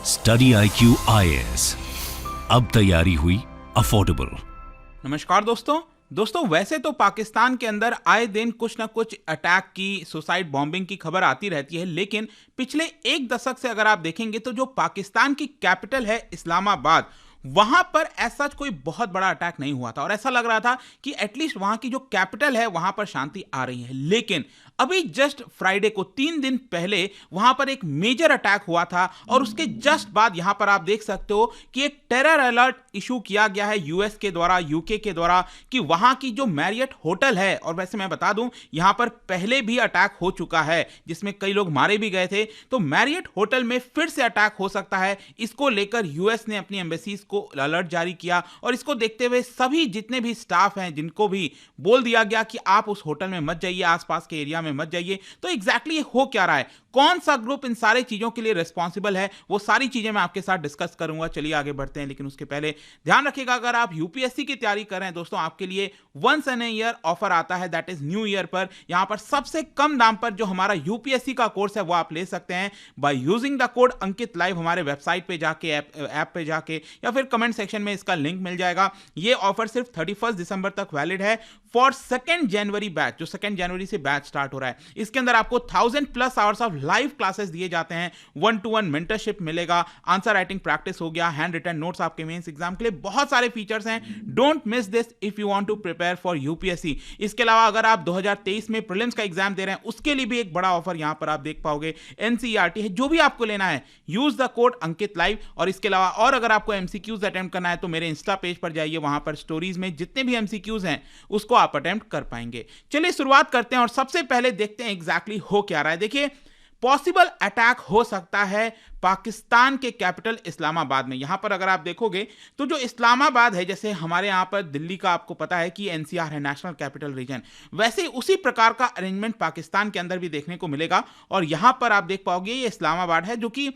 Study IQ IAS, अब तैयारी हुई अफोर्डेबल। नमस्कार दोस्तों वैसे तो पाकिस्तान के अंदर आए दिन कुछ ना कुछ अटैक की, सुसाइड बॉम्बिंग की खबर आती रहती है, लेकिन पिछले एक दशक से अगर आप देखेंगे तो जो पाकिस्तान की कैपिटल है इस्लामाबाद, वहां पर ऐसा कोई बहुत बड़ा अटैक नहीं हुआ था और ऐसा लग रहा था कि एटलीस्ट वहां की जो कैपिटल है वहां पर शांति आ रही है। लेकिन अभी जस्ट फ्राइडे को 3 दिन पहले वहां पर एक मेजर अटैक हुआ था और उसके जस्ट बाद यहां पर आप देख सकते हो कि एक टेरर अलर्ट इशू किया गया है यूएस के द्वारा, यूके के द्वारा, कि वहां की जो मैरियट होटल है, और वैसे मैं बता दूं यहां पर पहले भी अटैक हो चुका है जिसमें कई लोग मारे भी गए थे, तो मैरियट होटल में फिर से अटैक हो सकता है। इसको लेकर यूएस ने अपनी एम्बेसीज को अलर्ट जारी किया और इसको देखते हुए सभी जितने भी स्टाफ हैं जिनको भी बोल दिया गया कि आप उस होटल में मत जाइए, आसपास के एरिया में मत जाइए। तो एग्जैक्टली ये हो क्या रहा है, कौन सा ग्रुप इन सारी चीजों के लिए रिस्पॉन्सिबल है, वो सारी चीजें मैं आपके साथ डिस्कस करूंगा। चलिए आगे बढ़ते हैं, लेकिन उसके पहले ध्यान रखिएगा, अगर आप यूपीएससी की तैयारी कर रहे हैं दोस्तों, आपके लिए वंस एन ईयर ऑफर आता है, दैट इज न्यू ईयर पर। यहां पर सबसे कम दाम पर जो हमारा यूपीएससी का कोर्स है वो आप ले सकते हैं by using the code Ankit live. हमारे वेबसाइट पे जाके, ऐप पे जाके, या फिर कमेंट सेक्शन में इसका लिंक मिल जाएगा। ये ऑफर सिर्फ 31 दिसंबर तक वैलिड है फॉर 2 जनवरी बैच, जो 2 जनवरी से बैच स्टार्ट हो रहा है। इसके अंदर आपको 1000+ आवर्स ऑफ लाइव क्लासेस दिए जाते हैं, 1-to-1 मेंटरशिप मिलेगा, आंसर राइटिंग प्रैक्टिस हो गया, हैंड रिटन नोट्स आपके मेंस एग्जाम के लिए, बहुत सारे फीचर्स हैं। Don't miss this if you want to prepare for UPSC. इसके अलावा अगर आप 2023 में प्रीलिम्स का एग्जाम दे रहे हैं, उसके लिए भी एक बड़ा ऑफर यहां पर आप देख पाओगे। एनसीईआरटी है, जो भी आपको लेना है use the code Ankit live. और इसके अलावा और अगर आपको एमसीक्यूज अटेम्प्ट करना है तो मेरे इंस्टा पेज पर जाइए, वहां पर स्टोरीज में जितने भी एमसीक्यूज हैं उसको आप अटेम्प्ट कर पाएंगे। चलिए शुरुआत करते हैं और सबसे पहले देखते हैं एग्जैक्टली हो क्या रहा है। देखिए, पॉसिबल अटैक हो सकता है पाकिस्तान के कैपिटल इस्लामाबाद में। यहां पर अगर आप देखोगे तो जो इस्लामाबाद है, जैसे हमारे यहां पर दिल्ली का आपको पता है कि एनसीआर है, नेशनल कैपिटल रीजन, वैसे उसी प्रकार का अरेंजमेंट पाकिस्तान के अंदर भी देखने को मिलेगा। और यहां पर आप देख पाओगे ये इस्लामाबाद है, जो कि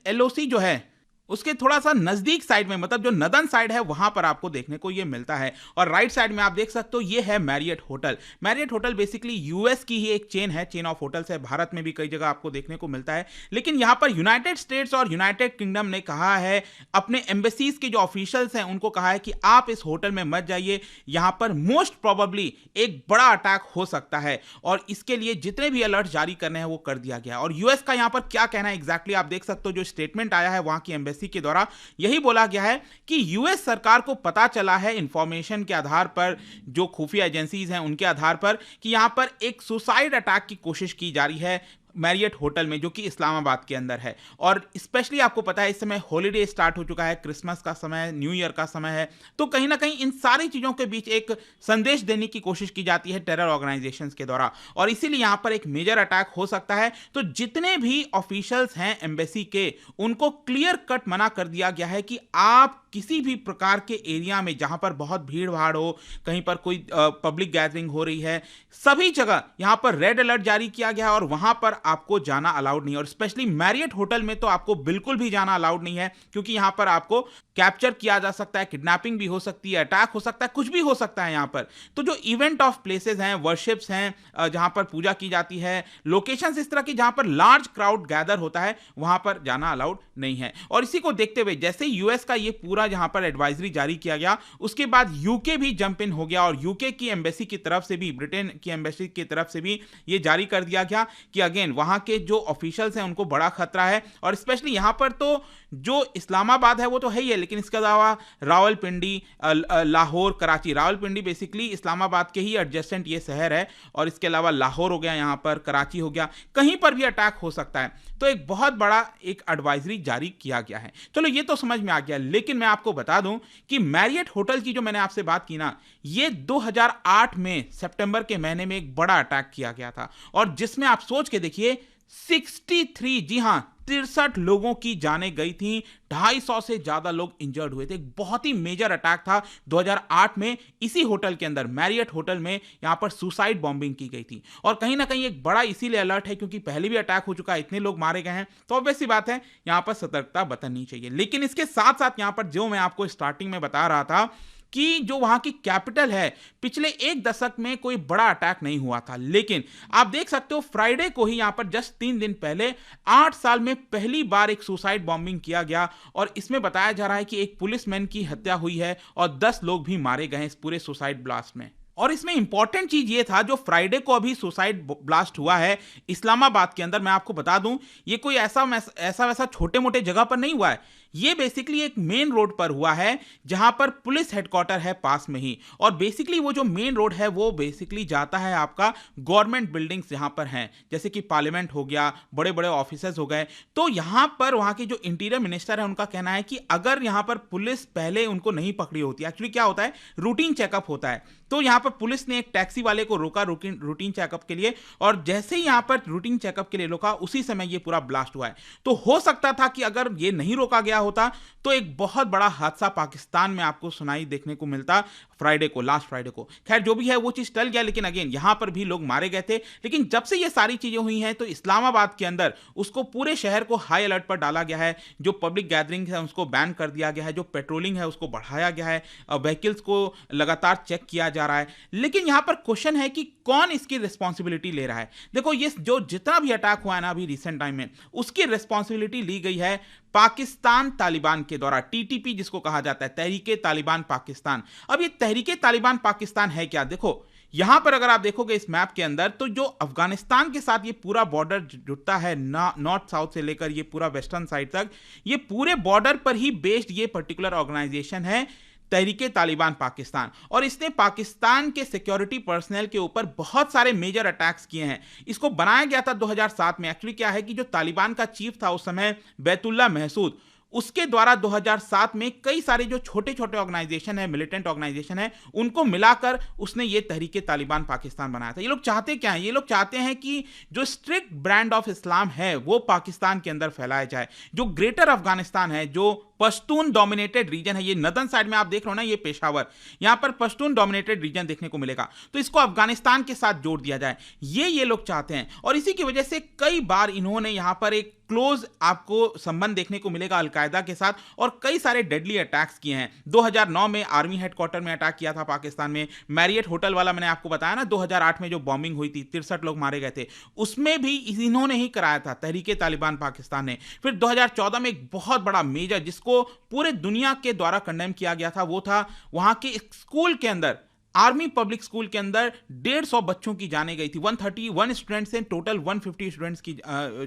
एलओसी जो है उसके थोड़ा सा नजदीक साइड में, मतलब जो नदन साइड है वहां पर आपको देखने को ये मिलता है। और राइट साइड में आप देख सकते हो ये है Marriott hotel. Marriott hotel basically US की ही एक चेन है, चेन ऑफ होटल्स है, भारत में भी कई जगह आपको देखने को मिलता है। लेकिन यहां पर यूनाइटेड स्टेट्स और यूनाइटेड किंगडम ने कहा है, अपने एम्बेसीज के जो ऑफिशियल्स हैं उनको कहा है कि आप इस होटल में मत जाइए, यहां पर मोस्ट प्रोबेबली एक बड़ा अटैक हो सकता है। और इसके लिए जितने भी अलर्ट जारी करने हैं वो कर दिया गया। और यूएस का यहां पर क्या कहना है एग्जैक्टली आप देख सकते हो, जो स्टेटमेंट आया है वहां की एम्बेसी के द्वारा, यही बोला गया है कि यूएस सरकार को पता चला है इंफॉर्मेशन के आधार पर, जो खुफिया एजेंसीज हैं उनके आधार पर, कि यहां पर एक सुसाइड अटैक की कोशिश की जा रही है मैरियट होटल में, जो कि इस्लामाबाद के अंदर है। और स्पेशली आपको पता है इस समय हॉलीडे स्टार्ट हो चुका है, क्रिसमस का समय है, न्यू ईयर का समय है, तो कहीं ना कहीं इन सारी चीजों के बीच एक संदेश देने की कोशिश की जाती है टेरर ऑर्गेनाइजेशंस के द्वारा, और इसीलिए यहां पर एक मेजर अटैक हो सकता है। तो जितने भी ऑफिशियल्स हैं एम्बेसी के, उनको क्लियर कट मना कर दिया गया है कि आप किसी भी प्रकार के एरिया में जहां पर बहुत भीड़ भाड़ हो, कहीं पर कोई पब्लिक गैदरिंग हो रही है, सभी जगह यहां पर रेड अलर्ट जारी किया गया है और वहां पर आपको जाना अलाउड नहीं है। और स्पेशली मैरियट होटल में तो आपको बिल्कुल भी जाना अलाउड नहीं है, क्योंकि यहां पर आपको कैप्चर किया जा सकता है, किडनैपिंग भी हो सकती है, अटैक हो सकता है, कुछ भी हो सकता है यहां पर। तो जो इवेंट ऑफ प्लेसेस हैं, वर्शिप्स हैं, जहां पर पूजा की जाती है, लोकेशंस इस तरह की जहां पर लार्ज क्राउड गैदर होता है, वहां पर जाना अलाउड नहीं है। और इसी को देखते हुए जैसे यूएस का ये पूरा जहां पर एडवाइजरी जारी किया गया, उसके बाद यूके भी जंप इन हो गया और यूके की एम्बेसी की तरफ से भी, ब्रिटेन की एम्बेसी की तरफ से भी ये जारी कर दिया गया कि अगेन वहां के जो ऑफिशियल्स हैं उनको बड़ा खतरा है। और स्पेशली यहां पर तो जो इस्लामाबाद है वो तो है ही है, लेकिन इसके अलावा रावलपिंडी, लाहौर, कराची, रावलपिंडी बेसिकली इस्लामाबाद के ही एडजेसेंट ये शहर है, और इसके अलावा लाहौर हो गया, यहां पर कराची हो गया, कहीं पर भी अटैक हो सकता है। तो एक बहुत बड़ा एक एडवाइजरी जारी किया गया है। चलो ये तो समझ में आ गया, लेकिन मैं आपको बता दूं कि मैरियट होटल की जो मैंने आपसे बात की ना, ये 2008 में सितंबर के महीने में एक बड़ा अटैक किया गया था, और जिसमें आप सोच के देखिए 63, जी हां 63 लोगों की जानें गई थी, 250 से ज्यादा लोग इंजर्ड हुए थे। एक बहुत ही मेजर अटैक था 2008 में, इसी होटल के अंदर, मैरियट होटल में यहां पर सुसाइड बॉम्बिंग की गई थी। और कहीं ना कहीं एक बड़ा इसीलिए अलर्ट है क्योंकि पहले भी अटैक हो चुका है, इतने लोग मारे गए हैं, तो ऑब्वियस सी बात है यहां पर सतर्कता बरतनी चाहिए। लेकिन इसके साथ साथ यहां पर जो मैं आपको स्टार्टिंग में बता रहा था कि जो वहां की कैपिटल है पिछले एक दशक में कोई बड़ा अटैक नहीं हुआ था, लेकिन आप देख सकते हो फ्राइडे को ही यहां पर जस्ट 3 दिन पहले 8 साल में पहली बार एक सुसाइड बॉम्बिंग किया गया और इसमें बताया जा रहा है कि एक पुलिसमैन की हत्या हुई है और 10 लोग भी मारे गए इस पूरे सुसाइड ब्लास्ट में। और इसमें इंपॉर्टेंट चीज ये था, जो फ्राइडे को अभी सुसाइड ब्लास्ट हुआ है इस्लामाबाद के अंदर, मैं आपको बता दूं ये कोई ऐसा वैसा छोटे मोटे जगह पर नहीं हुआ है, ये बेसिकली एक मेन रोड पर हुआ है जहां पर पुलिस हेडक्वार्टर है पास में ही। और बेसिकली वो जो मेन रोड है वो बेसिकली जाता है आपका गवर्नमेंट बिल्डिंग्स जहां पर हैं, जैसे कि पार्लियामेंट हो गया, बड़े बड़े ऑफिसेज हो गए। तो यहां पर वहां के जो इंटीरियर मिनिस्टर है उनका कहना है कि अगर यहां पर पुलिस पहले उनको नहीं पकड़ी होती, एक्चुअली क्या होता है रूटीन चेकअप होता है, तो यहां पर पुलिस ने एक टैक्सी वाले को रोका रूटीन चेकअप के लिए, और जैसे ही यहां पर रूटीन चेकअप के लिए रोका उसी समय ये पूरा ब्लास्ट हुआ है। तो हो सकता था कि अगर ये नहीं रोका गया होता तो एक बहुत बड़ा हादसा पाकिस्तान में आपको सुनाई देखने को मिलता फ्राइडे को, लास्ट फ्राइडे को। खैर जो भी है वो चीज टल गया, लेकिन अगेन यहां पर भी लोग मारे गए थे। लेकिन जब से ये सारी चीजें हुई हैं तो इस्लामाबाद के अंदर उसको पूरे शहर को हाई अलर्ट पर डाला गया है, जो पब्लिक गैदरिंग है उसको बैन कर दिया गया है, जो पेट्रोलिंग है उसको बढ़ाया गया है, व्हीकल्स को लगातार चेक किया जा रहा है। लेकिन यहां पर क्वेश्चन है कि कौन इसकी रिस्पॉन्सिबिलिटी ले रहा है। देखो ये जो जितना भी अटैक हुआ है ना अभी रिसेंट टाइम में, उसकी रिस्पॉन्सिबिलिटी ली गई है पाकिस्तान तालिबान के द्वारा, टीटीपी जिसको कहा जाता है, तहरीके तालिबान पाकिस्तान। अब ये तहरीके तालिबान पाकिस्तान है क्या? देखो यहां पर अगर आप देखोगे इस मैप के अंदर, तो जो अफगानिस्तान के साथ ये पूरा बॉर्डर जुड़ता है नॉर्थ साउथ से लेकर ये पूरा वेस्टर्न साइड तक, ये पूरे बॉर्डर पर ही बेस्ड ये पर्टिकुलर ऑर्गेनाइजेशन है तहरीके तालिबान पाकिस्तान। और इसने पाकिस्तान के सिक्योरिटी पर्सनल के ऊपर बहुत सारे मेजर अटैक्स किए हैं। इसको बनाया गया था 2007 में। एक्चुअली क्या है कि जो तालिबान का चीफ था उस समय बैतुल्ला महसूद, उसके द्वारा 2007 में कई सारे जो छोटे छोटे ऑर्गेनाइजेशन है, मिलिटेंट ऑर्गेनाइजेशन है, उनको मिलाकर उसने ये तहरीके तालिबान पाकिस्तान बनाया था। ये लोग चाहते क्या हैं? ये लोग चाहते हैं कि जो स्ट्रिक्ट ब्रांड ऑफ इस्लाम है वो पाकिस्तान के अंदर फैलाया जाए। जो ग्रेटर अफगानिस्तान है, जो पश्तून डोमिनेटेड रीजन है, ये नदन साइड में आप देख रहे हो ना, ये पेशावर, यहां पर पश्तून डोमिनेटेड रीजन देखने को मिलेगा, तो इसको अफगानिस्तान के साथ जोड़ दिया जाए, ये लोग चाहते हैं। और इसी की वजह से कई बार इन्होंने यहां पर एक क्लोज आपको संबंध देखने को मिलेगा अलकायदा के साथ, और कई सारे डेडली अटैक्स किए हैं। 2009 में आर्मी हेडक्वार्टर में अटैक किया था पाकिस्तान में, मैरियट होटल वाला मैंने आपको बताया ना, 2008 में जो बॉम्बिंग हुई थी, 63 लोग मारे गए थे, उसमें भी इन्होंने ही कराया था, तहरीके तालिबान पाकिस्तान ने। फिर 2014 में एक बहुत बड़ा मेजर जिसको पूरे दुनिया के द्वारा कंडेम किया गया था, वो था वहां के स्कूल के अंदर, आर्मी पब्लिक स्कूल के अंदर 150 बच्चों की जाने गई थी। 131 स्टूडेंट्स से टोटल 150 स्टूडेंट्स की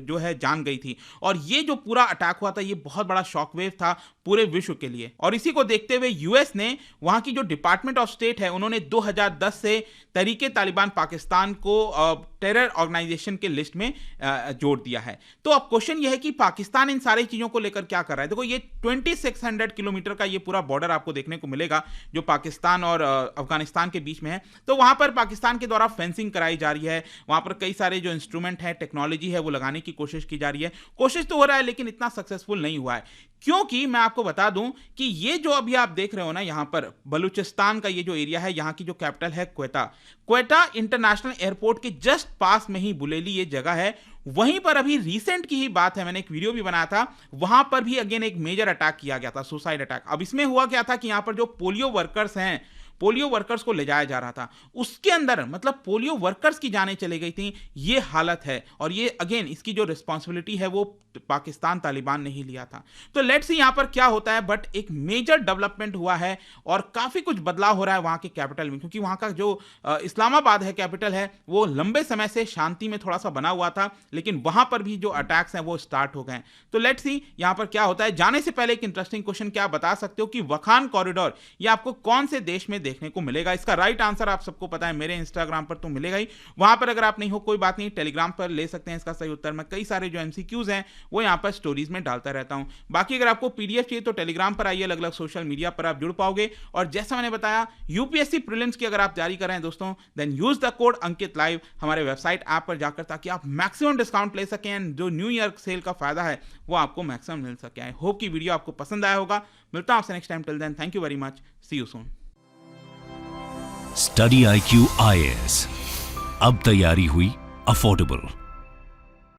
जो है जान गई थी। और ये जो पूरा अटैक हुआ था ये बहुत बड़ा शॉकवेव था पूरे विश्व के लिए। और इसी को देखते हुए यूएस ने, वहां की जो डिपार्टमेंट ऑफ स्टेट है, उन्होंने 2010 से तहरीके तालिबान पाकिस्तान को टेरर ऑर्गेनाइजेशन के लिस्ट में जोड़ दिया है। तो अब क्वेश्चन यह है कि पाकिस्तान इन सारी चीजों को लेकर क्या कर रहा है। देखो ये 2600 किलोमीटर का ये पूरा बॉर्डर आपको देखने को मिलेगा जो पाकिस्तान और अफगानिस्तान के बीच में है। तो वहां पर पाकिस्तान के द्वारा फेंसिंग कराई जा रही है, वहां पर कई सारे जो इंस्ट्रूमेंट है, टेक्नोलॉजी है, वो लगाने की कोशिश की जा रही है। कोशिश तो हो रहा है लेकिन इतना सक्सेसफुल नहीं हुआ है, क्योंकि मैं आपको बता दूं कि ये जो अभी आप देख रहे हो ना, यहां पर बलूचिस्तान का ये जो एरिया है, यहां की जो कैपिटल है क्वेटा इंटरनेशनल एयरपोर्ट के जस्ट पास में ही बुलेली ये जगह है। वहीं पर अभी रिसेंट की ही बात है, मैंने एक वीडियो भी बनाया था, वहां पर भी अगेन एक मेजर अटैक किया गया था, सुसाइड अटैक। अब इसमें हुआ क्या था कि यहां पर जो पोलियो वर्कर्स हैं, पोलियो वर्कर्स को ले जाया जा रहा था, उसके अंदर मतलब पोलियो वर्कर्स की जानें चली गई थी। ये हालत है और ये अगेन इसकी जो रिस्पॉन्सिबिलिटी है वो पाकिस्तान तालिबान ने ही लिया था। तो लेट्स सी यहां पर क्या होता है। बट एक मेजर डेवलपमेंट हुआ है और काफी कुछ बदलाव हो रहा है वहां के कैपिटल में, क्योंकि वहां का जो इस्लामाबाद है कैपिटल है, वो लंबे समय से शांति में थोड़ा सा बना हुआ था, लेकिन वहां पर भी जो अटैक्स हैं वो स्टार्ट हो गए। तो लेट्स सी यहां पर क्या होता है। जाने से पहले एक इंटरेस्टिंग क्वेश्चन, क्या आप बता सकते हो कि वखान कॉरिडोर ये आपको कौन से देश में देखने को मिलेगा? इसका राइट आंसर आप सबको पता है, मेरे इंस्टाग्राम पर तो मिलेगा ही। वहां पर अगर आप नहीं हो कोई बात नहीं, टेलीग्राम पर ले सकते हैं इसका सही उत्तर। मैं कई सारे जो एमसीक्यूज हैं वो यहां पर स्टोरीज में डालता रहता हूं। बाकी अगर आपको पीडीएफ चाहिए तो टेलीग्राम पर आइए, अलग अलग सोशल मीडिया पर आप जुड़ पाओगे। और जैसा मैंने बताया, यूपीएससी प्रीलिम्स की अगर आप तैयारी कर रहे हैं दोस्तों, then use the code Ankit live हमारे वेबसाइट ऐप पर जाकर, ताकि आप मैक्सिमम डिस्काउंट ले सकें एंड जो न्यू ईयर सेल का फायदा है वो आपको मैक्सिमम मिल सके। आई होप की वीडियो आपको पसंद आया होगा। मिलता हूं आपसे next time. Till then thank you very much, see you soon. Study IQ IAS, अब तैयारी हुई अफोर्डेबल।